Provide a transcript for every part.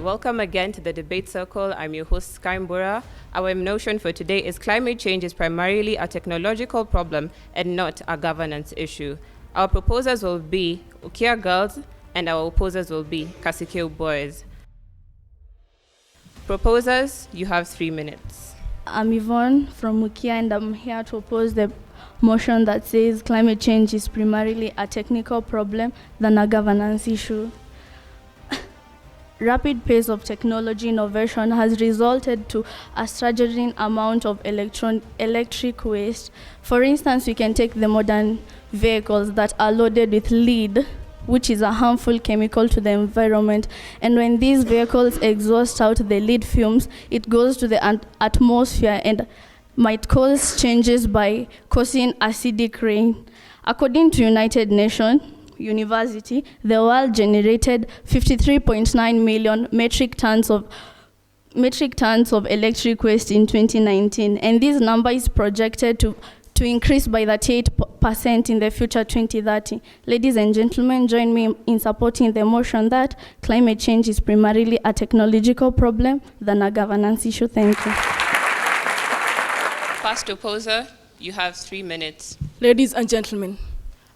welcome again to the Debate Circle. I'm your host, Skaimbura. Our notion for today is climate change is primarily a technological problem and not a governance issue. Our proposers will be Ukia girls and our opposers will be Kasikeu boys. Proposers, you have 3 minutes. I'm Yvonne from Ukia and I'm here to oppose the motion that says climate change is primarily a technical problem than a governance issue. Rapid pace of technology innovation has resulted to a staggering amount of electric waste. For instance, we can take the modern vehicles that are loaded with lead, which is a harmful chemical to the environment. And when these vehicles exhaust out the lead fumes, it goes to the atmosphere and might cause changes by causing acidic rain. According to United Nations University, the world generated 53.9 million metric tons of electric waste in 2019, and this number is projected to increase by 38% in the future 2030. Ladies and gentlemen, join me in supporting the motion that climate change is primarily a technological problem than a governance issue. Thank you. First opposer, you have 3 minutes. Ladies and gentlemen,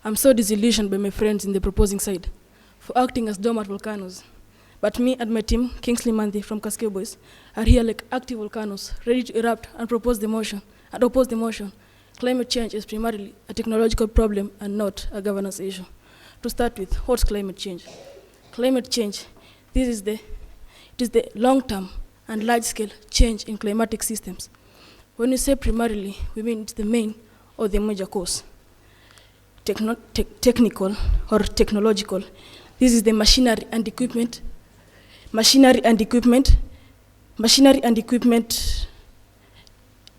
I'm so disillusioned by my friends in the proposing side for acting as dormant volcanoes. But me and my team, Kingsley Manthi from Kasikeu Boys, are here like active volcanoes, ready to erupt and oppose the motion. Climate change is primarily a technological problem and not a governance issue. To start with, what's climate change? Climate change, it is the long-term and large-scale change in climatic systems. When we say primarily, we mean it's the main or the major cause. Technical or technological, this is the machinery and equipment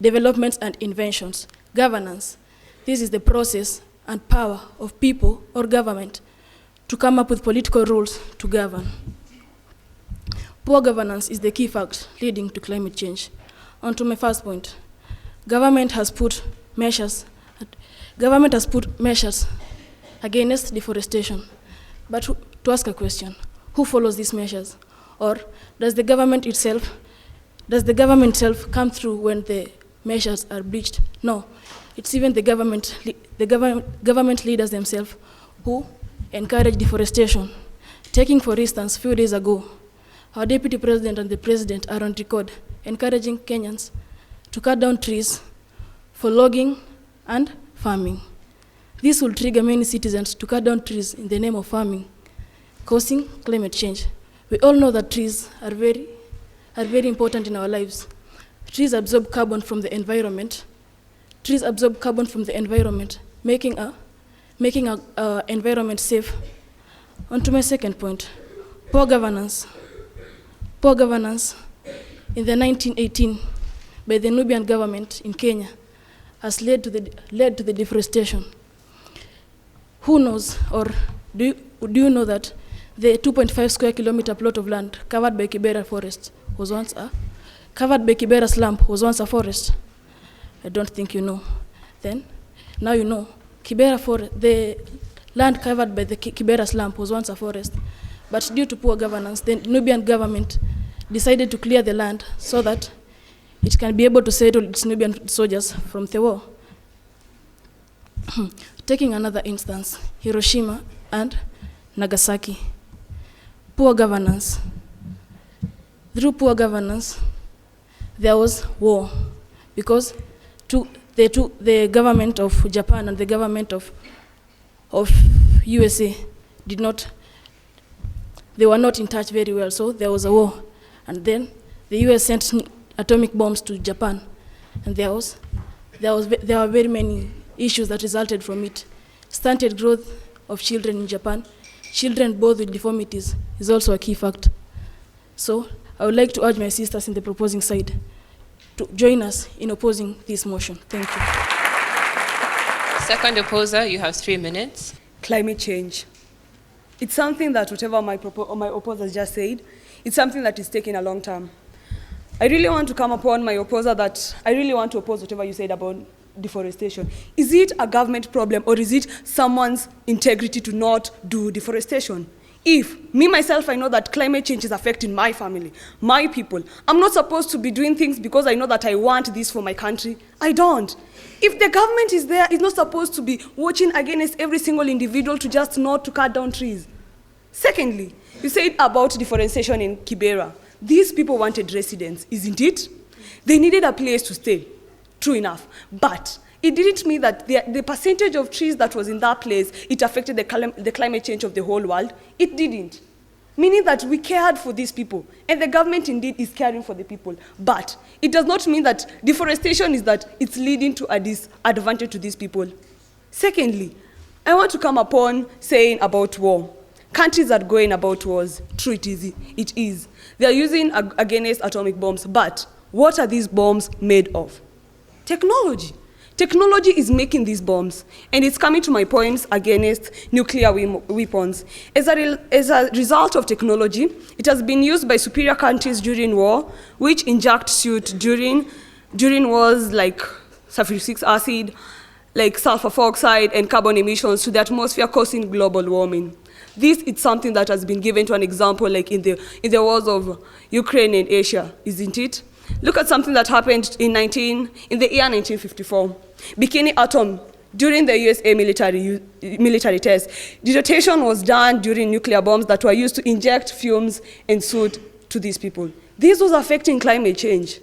developments and inventions. Governance, this is the process and power of people or government to come up with political rules to govern. Poor governance is the key fact leading to climate change. On to my first point. Government has put measures against deforestation. But to ask a question, who follows these measures? Or does the government itself come through when the measures are breached? No, it's even the government leaders themselves who encourage deforestation. Taking, for instance, a few days ago, our deputy president and the president are on record encouraging Kenyans to cut down trees for logging and farming. This will trigger many citizens to cut down trees in the name of farming, causing climate change. We all know that trees are very important in our lives. Trees absorb carbon from the environment. Making our environment safe. On to my second point, poor governance. Poor governance in the 1918 by the Nubian government in Kenya has led to the deforestation. Who knows, or do you know that the 2.5 square kilometer plot of land covered by Kibera forest was once slump was once a forest? I don't think you know. Then, now you know. The land covered by the Kibera slump was once a forest, but due to poor governance, the Nubian government decided to clear the land so that it can be able to settle its Nubian soldiers from the war. Taking another instance, Hiroshima and Nagasaki. Poor governance. Through poor governance, there was war because the government of Japan and the government of USA they were not in touch very well, so there was a war. And then the US sent atomic bombs to Japan, and there were very many issues that resulted from it. Stunted growth of children in Japan, children born with deformities, is also a key fact. So I would like to urge my sisters in the proposing side to join us in opposing this motion. Thank you. Second opposer, you have 3 minutes. Climate change. It's something that whatever my opposers just said, it's something that is taking a long time. I really want to come upon my opposer that I really want to oppose whatever you said about deforestation. Is it a government problem or is it someone's integrity to not do deforestation? If me, myself, I know that climate change is affecting my family, my people, I'm not supposed to be doing things because I know that I want this for my country. I don't. If the government is there, it's not supposed to be watching against every single individual to just not to cut down trees. Secondly, you said about deforestation in Kibera. These people wanted residence, isn't it? They needed a place to stay. True enough. But it didn't mean that the percentage of trees that was in that place, it affected the climate change of the whole world. It didn't. Meaning that we cared for these people. And the government indeed is caring for the people. But it does not mean that deforestation is that it's leading to a disadvantage to these people. Secondly, I want to come upon saying about war. Countries are going about wars. True, it is. They are using against atomic bombs. But what are these bombs made of? Technology. Technology is making these bombs, and it's coming to my points against nuclear weapons. As a result of technology, it has been used by superior countries during war, which inject suit during wars like sulfuric acid, like sulfur dioxide and carbon emissions to the atmosphere, causing global warming. This is something that has been given to an example like in the wars of Ukraine and Asia, isn't it? Look at something that happened in the year 1954. Bikini Atom, during the USA military test, detonation was done during nuclear bombs that were used to inject fumes and soot to these people. This was affecting climate change.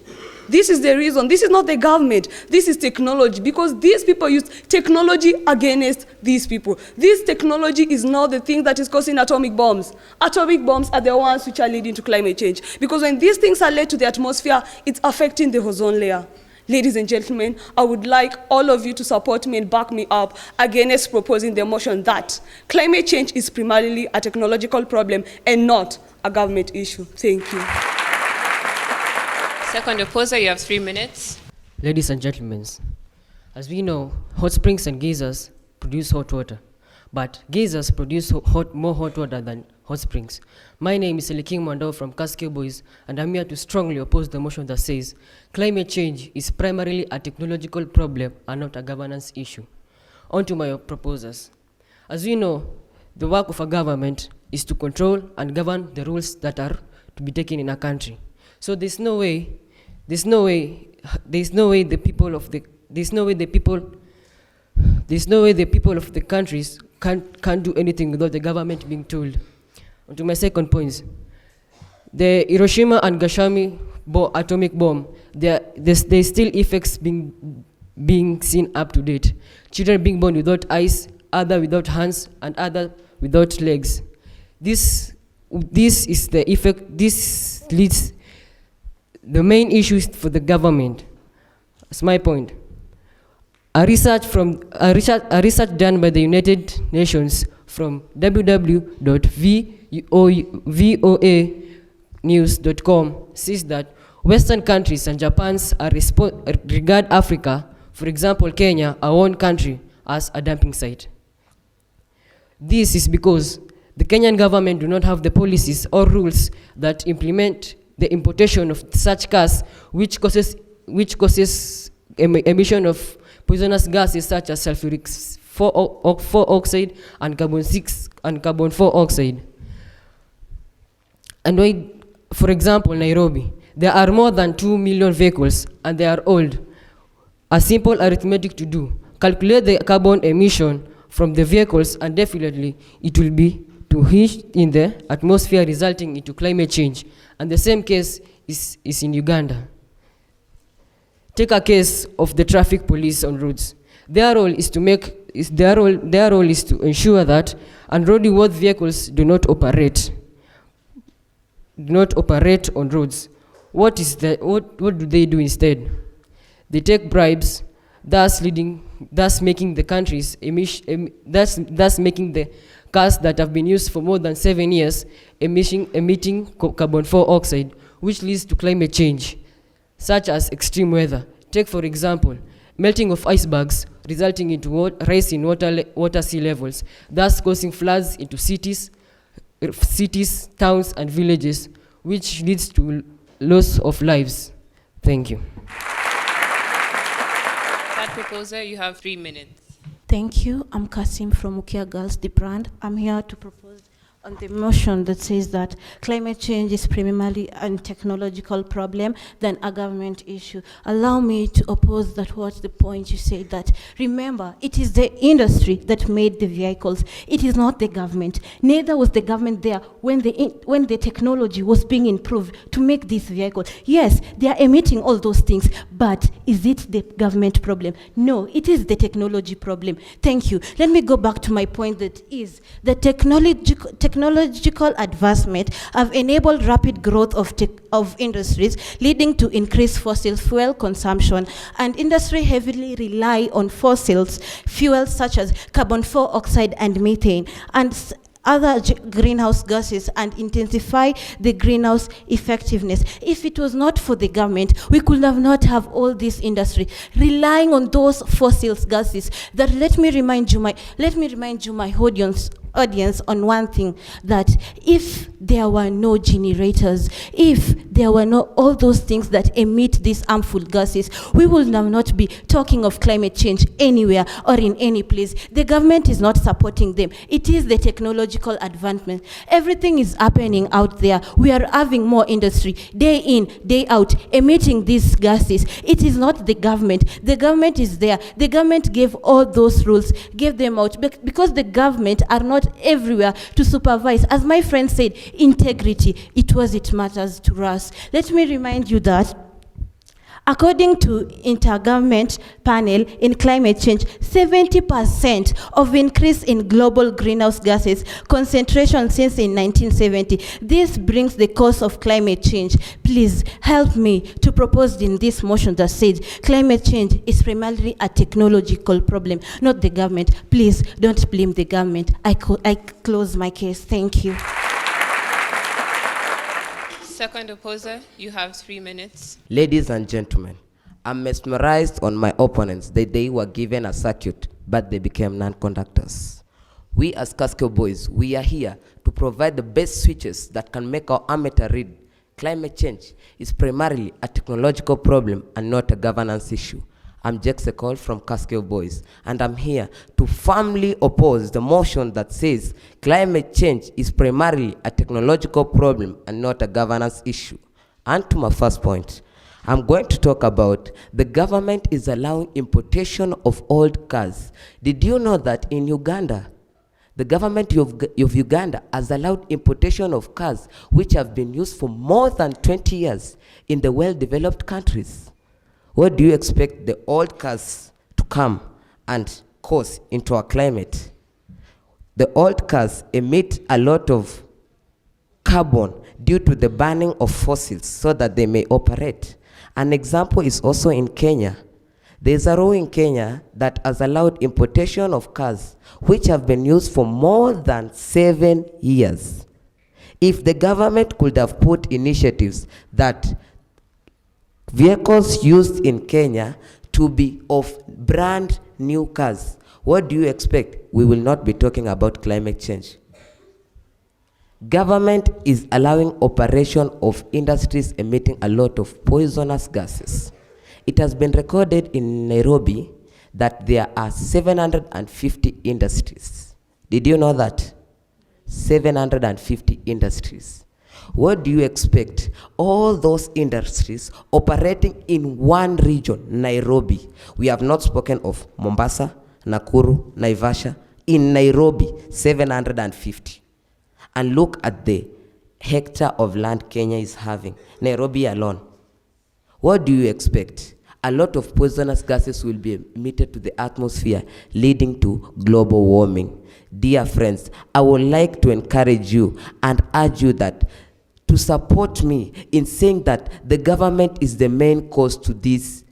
This is the reason. This is not the government. This is technology, because these people use technology against these people. This technology is not the thing that is causing atomic bombs. Atomic bombs are the ones which are leading to climate change, because when these things are led to the atmosphere, it's affecting the ozone layer. Ladies and gentlemen, I would like all of you to support me and back me up against proposing the motion that climate change is primarily a technological problem and not a government issue. Thank you. Second opposer, you have 3 minutes. Ladies and gentlemen, as we know, hot springs and geysers produce hot water, but geysers produce more hot water than hot springs. My name is Eliking Mwandao from Kasikeu Boys, and I'm here to strongly oppose the motion that says climate change is primarily a technological problem and not a governance issue. On to my proposals. As we know, the work of a government is to control and govern the rules that are to be taken in a country. So there's no way the people of the countries can't do anything without the government being told. On to my second point. The Hiroshima and Nagasaki atomic bomb, there's still effects being seen up to date. Children being born without eyes, other without hands, and other without legs. This is the effect. This leads. The main issue is for the government. That's my point. A research done by the United Nations from www.voanews.com says that Western countries and Japan regard Africa, for example Kenya, our own country, as a dumping site. This is because the Kenyan government do not have the policies or rules that implement the importation of such cars, which causes emission of poisonous gases such as sulfuric 4 oxide and carbon 4 oxide. And why, for example, Nairobi, there are more than 2 million vehicles and they are old. A simple arithmetic to do: calculate the carbon emission from the vehicles, and definitely it will be to heat in the atmosphere, resulting into climate change. And the same case is in Uganda. Take a case of the traffic police on roads. Their role is to ensure that unroadworthy vehicles do not operate on roads. What do they do instead? They take bribes, thus making the cars that have been used for more than 7 years emitting carbon 4 oxide, which leads to climate change, such as extreme weather. Take, for example, melting of icebergs, resulting into rise in water sea levels, thus causing floods into cities, towns, and villages, which leads to loss of lives. Thank you. Third proposer, you have 3 minutes. Thank you. I'm Kasim from Ukia Girls, the brand. I'm here to propose on the motion that says that climate change is primarily a technological problem than a government issue. Allow me to oppose that what the point you said that, remember, it is the industry that made the vehicles. It is not the government. Neither was the government there when the technology was being improved to make this vehicle. Yes, they are emitting all those things, but is it the government problem? No, it is the technology problem. Thank you. Let me go back to my point that is the technological advancement have enabled rapid growth of industries, leading to increased fossil fuel consumption, and industry heavily rely on fossils fuels such as carbon dioxide and methane, and other greenhouse gases, and intensify the greenhouse effectiveness. If it was not for the government, we could not have all this industry relying on those fossil gases. That let me remind you, my audience on one thing, that if there were no generators, if there were not all those things that emit these harmful gases, we will not be talking of climate change anywhere or in any place. The government is not supporting them. It is the technological advancement. Everything is happening out there. We are having more industry day in, day out, emitting these gases. It is not the government. The government is there. The government gave all those rules, gave them out, because the government are not everywhere to supervise. As my friend said, integrity, it matters to us. Let me remind you that according to Intergovernment Panel in Climate Change, 70% of increase in global greenhouse gases concentration since in 1970. This brings the cause of climate change. Please help me to propose in this motion that says climate change is primarily a technological problem, not the government. Please don't blame the government. I close my case. Thank you. Second opposer, you have 3 minutes. Ladies and gentlemen, I'm mesmerized on my opponents that they were given a circuit, but they became non-conductors. We as Kasikeu boys, we are here to provide the best switches that can make our amateur read. Climate change is primarily a technological problem and not a governance issue. I'm Kasikeu from Kasikeu Boys, and I'm here to firmly oppose the motion that says climate change is primarily a technological problem and not a governance issue. And to my first point, I'm going to talk about the government is allowing importation of old cars. Did you know that in Uganda, the government of Uganda has allowed importation of cars which have been used for more than 20 years in the well-developed countries? What do you expect the old cars to come and cause into our climate? The old cars emit a lot of carbon due to the burning of fossils so that they may operate. An example is also in Kenya. There is a law in Kenya that has allowed importation of cars which have been used for more than 7 years. If the government could have put initiatives that vehicles used in Kenya to be of brand new cars, what do you expect? We will not be talking about climate change. Government is allowing operation of industries emitting a lot of poisonous gases. It has been recorded in Nairobi that there are 750 industries. Did you know that? 750 industries. What do you expect? All those industries operating in one region, Nairobi. We have not spoken of Mombasa, Nakuru, Naivasha. In Nairobi, 750. And look at the hectare of land Kenya is having. Nairobi alone. What do you expect? A lot of poisonous gases will be emitted to the atmosphere, leading to global warming. Dear friends, I would like to encourage you and urge you that to support me in saying that the government is the main cause to this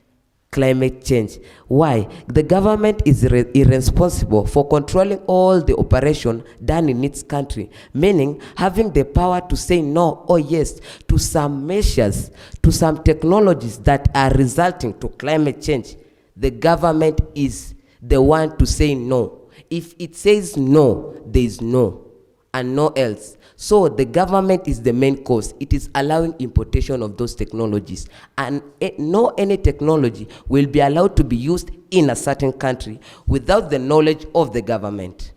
climate change. Why? The government is irresponsible for controlling all the operation done in its country, meaning having the power to say no or yes to some measures, to some technologies that are resulting to climate change. The government is the one to say no. If it says no, there is no and no else. So the government is the main cause. It is allowing importation of those technologies. And no any technology will be allowed to be used in a certain country without the knowledge of the government.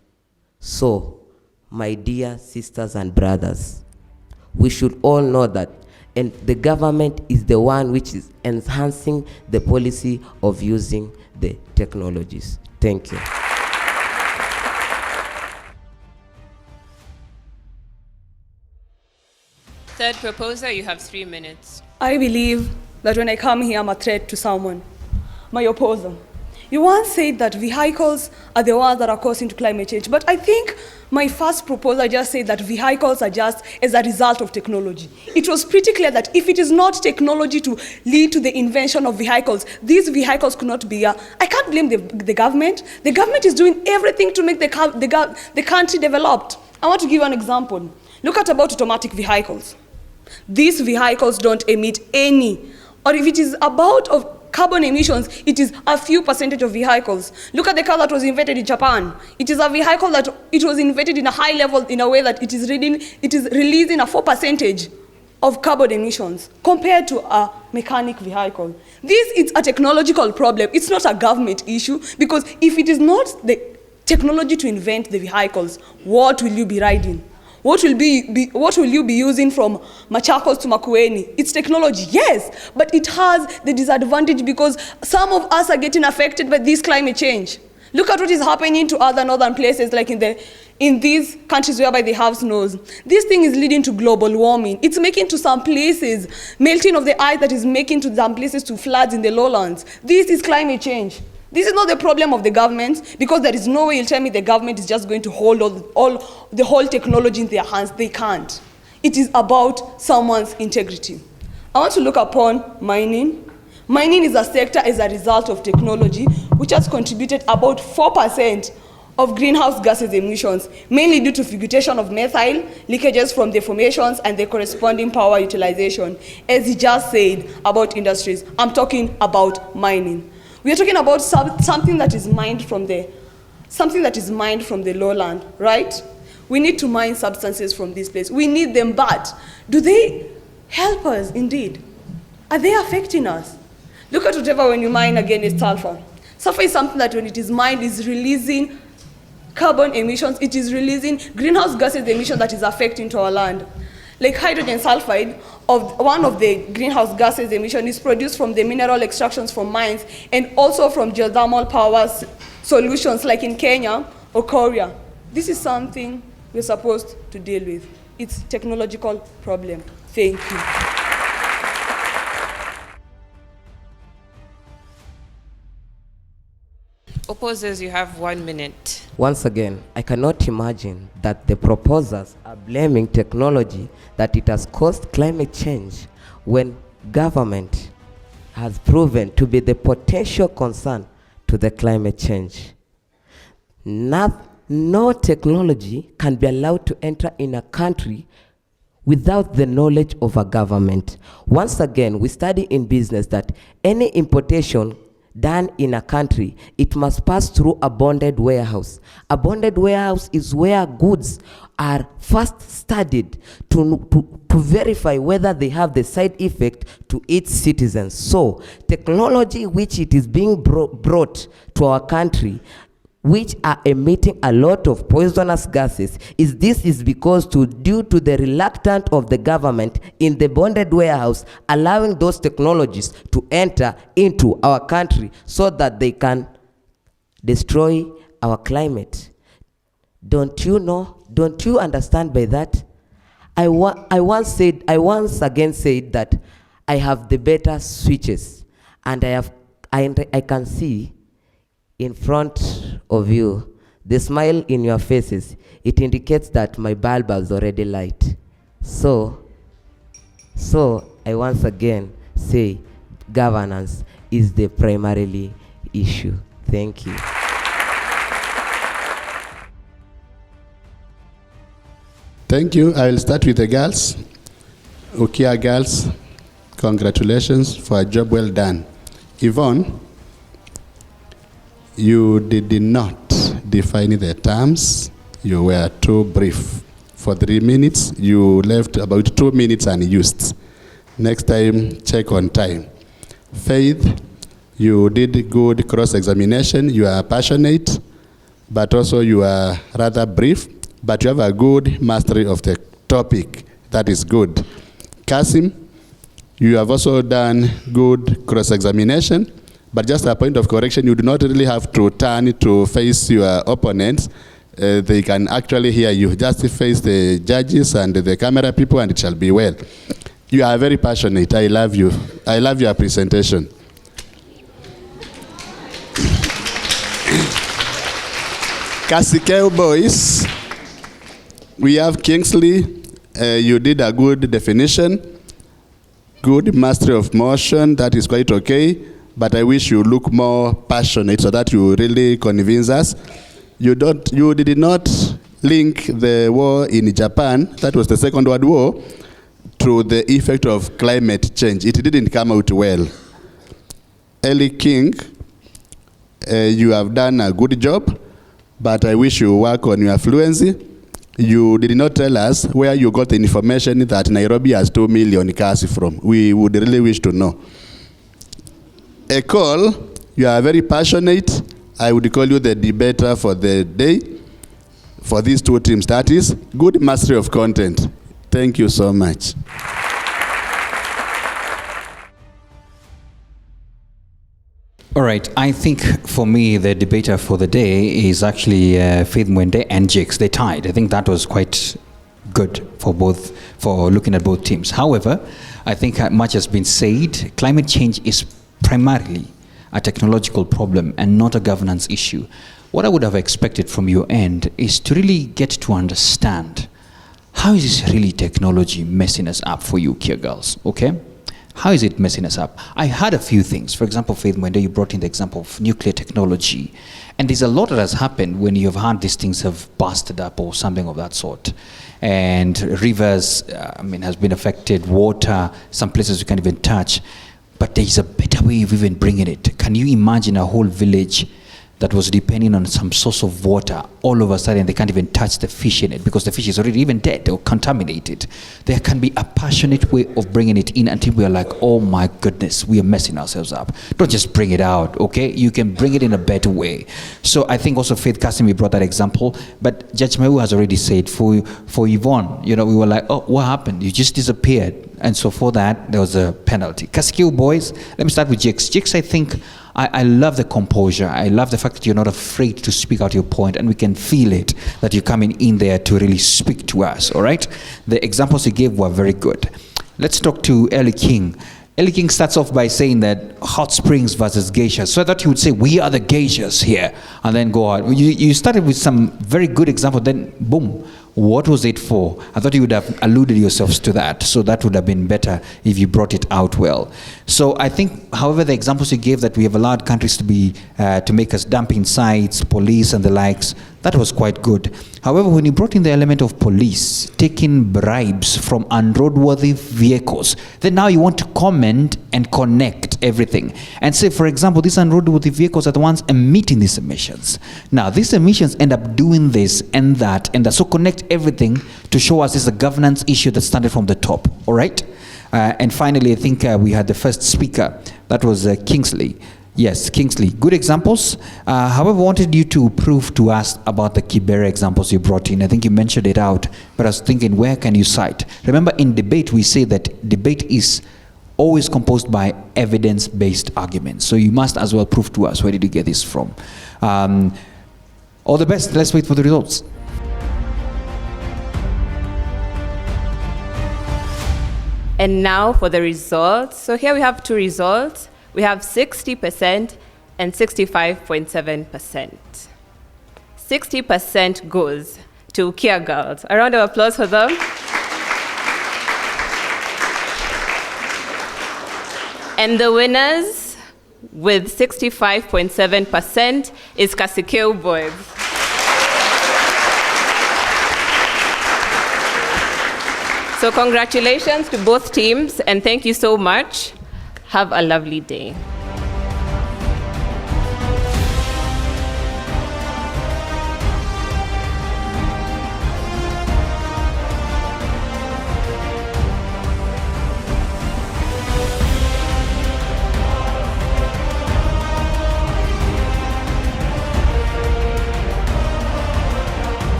So my dear sisters and brothers, we should all know that, and the government is the one which is enhancing the policy of using the technologies. Thank you. Third proposer, you have 3 minutes. I believe that when I come here, I'm a threat to someone, my opposer. You once said that vehicles are the ones that are causing to climate change, but I think my first proposal just said that vehicles are just as a result of technology. It was pretty clear that if it is not technology to lead to the invention of vehicles, these vehicles could not be here. I can't blame the government. The government is doing everything to make the country developed. I want to give an example. Look at about automatic vehicles. These vehicles don't emit any, or if it is about of carbon emissions, it is a few percentage of vehicles. Look at the car that was invented in Japan. It is a vehicle that it was invented in a high level in a way that it is releasing a 4% of carbon emissions compared to a mechanic vehicle. This is a technological problem. It's not a government issue, because if it is not the technology to invent the vehicles, what will you be riding? What will you be using from Machakos to Makueni? It's technology, yes, but it has the disadvantage because some of us are getting affected by this climate change. Look at what is happening to other northern places, like in these countries whereby they have snows. This thing is leading to global warming. It's making to some places melting of the ice that is making to some places to floods in the lowlands. This is climate change. This is not the problem of the government, because there is no way you'll tell me the government is just going to hold the whole technology in their hands. They can't. It is about someone's integrity. I want to look upon mining. Mining is a sector as a result of technology, which has contributed about 4% of greenhouse gases emissions, mainly due to fugation of methyl, leakages from the formations, and the corresponding power utilization. As he just said about industries, I'm talking about mining. We are talking about something that is mined from the lowland, right? We need to mine substances from this place. We need them, but do they help us indeed? Are they affecting us? Look at whatever when you mine again is sulfur. Sulfur is something that when it is mined is releasing carbon emissions, it is releasing greenhouse gases emissions that is affecting to our land. Like hydrogen sulfide, one of the greenhouse gases emission is produced from the mineral extractions from mines and also from geothermal power solutions like in Kenya or Korea. This is something we're supposed to deal with. It's a technological problem. Thank you. Opposers, you have 1 minute. Once again, I cannot imagine that the proposers are blaming technology that it has caused climate change when government has proven to be the potential concern to the climate change. No technology can be allowed to enter in a country without the knowledge of a government. Once again, we study in business that any importation done in a country, it must pass through a bonded warehouse. A bonded warehouse is where goods are first studied to verify whether they have the side effect to its citizens. So, technology which it is being brought to our country, which are emitting a lot of poisonous gases, is because due to the reluctance of the government in the bonded warehouse allowing those technologies to enter into our country so that they can destroy our climate. Don't you know? Don't you understand by that? I once again said that I have the better switches, and I can see in front of you, the smile in your faces, it indicates that my bulb has already light. So I once again say governance is the primarily issue. Thank you. Thank you. I will start with the girls. Ukia girls, congratulations for a job well done. Yvonne, you did not define the terms. You were too brief. For 3 minutes, you left about 2 minutes unused. Next time, check on time. Faith, you did good cross-examination. You are passionate, but also you are rather brief. but you have a good mastery of the topic. That is good. Kasim, you have also done good cross-examination, but just a point of correction, you do not really have to turn to face your opponents. They can actually hear you. Just face the judges and the camera people and it shall be well. You are very passionate. I love you. I love your presentation. Kasikeu boys, we have Kingsley. You did a good definition, good mastery of motion. That is quite okay, but I wish you look more passionate so that you really convince us. You did not link the war in Japan, that was the Second World War, to the effect of climate change. It didn't come out well. Ellie King, you have done a good job, but I wish you work on your fluency. You did not tell us where you got the information that Nairobi has 2 million cars from. We would really wish to know. Ecole, you are very passionate. I would call you the debater for the day for these two teams. That is good mastery of content. Thank you so much. All right, I think for me, the debater for the day is actually Faith Mwende and Jakes. They tied. I think that was quite good for looking at both teams. However, I think much has been said. Climate change is primarily a technological problem and not a governance issue. What I would have expected from your end is to really get to understand how is this really technology messing us up for you, Ukia girls, okay? How is it messing us up? I heard a few things. For example, Faith Mwende, you brought in the example of nuclear technology. And there's a lot that has happened when you've had these things have busted up or something of that sort. And rivers, has been affected, water, some places you can't even touch. But there's a better way of even bringing it. Can you imagine a whole village that was depending on some source of water, all of a sudden they can't even touch the fish in it because the fish is already even dead or contaminated? There can be a passionate way of bringing it in until we are like, oh my goodness, we are messing ourselves up. Don't just bring it out, okay? You can bring it in a better way. So I think also Faith Kasimi brought that example, but Judge Mewu has already said for Yvonne, we were like, oh, what happened? You just disappeared. And so for that, there was a penalty. Kasikeu boys, let me start with Jakes. Jakes, I think, I love the composure. I love the fact that you're not afraid to speak out your point, and we can feel it, that you're coming in there to really speak to us, all right? The examples you gave were very good. Let's talk to Ellie King. Ellie King starts off by saying that hot springs versus geishas. So I thought you would say, we are the geishas here, and then go on. You started with some very good example, then boom. What was it for? I thought you would have alluded yourselves to that, so that would have been better if you brought it out well. So I think, however, the examples you gave that we have allowed countries to be to make us dumping sites, police and the likes, that was quite good. However, when you brought in the element of police taking bribes from unroadworthy vehicles, then now you want to comment and connect everything and say, for example, these unroadworthy vehicles are the ones emitting these emissions. Now, these emissions end up doing this and that, so connect everything to show us this is a governance issue that started from the top, all right? And finally, I think we had the first speaker, that was Kingsley. Yes, Kingsley, good examples. However, I wanted you to prove to us about the Kibera examples you brought in. I think you mentioned it out, but I was thinking, where can you cite? Remember, in debate, we say that debate is always composed by evidence-based arguments. So you must as well prove to us, where did you get this from? All the best. Let's wait for the results. And now for the results. So here we have two results. We have 60% and 65.7%. 60% goes to Ukia girls. A round of applause for them. And the winners with 65.7% is Kasikeu boys. So congratulations to both teams, and thank you so much. Have a lovely day.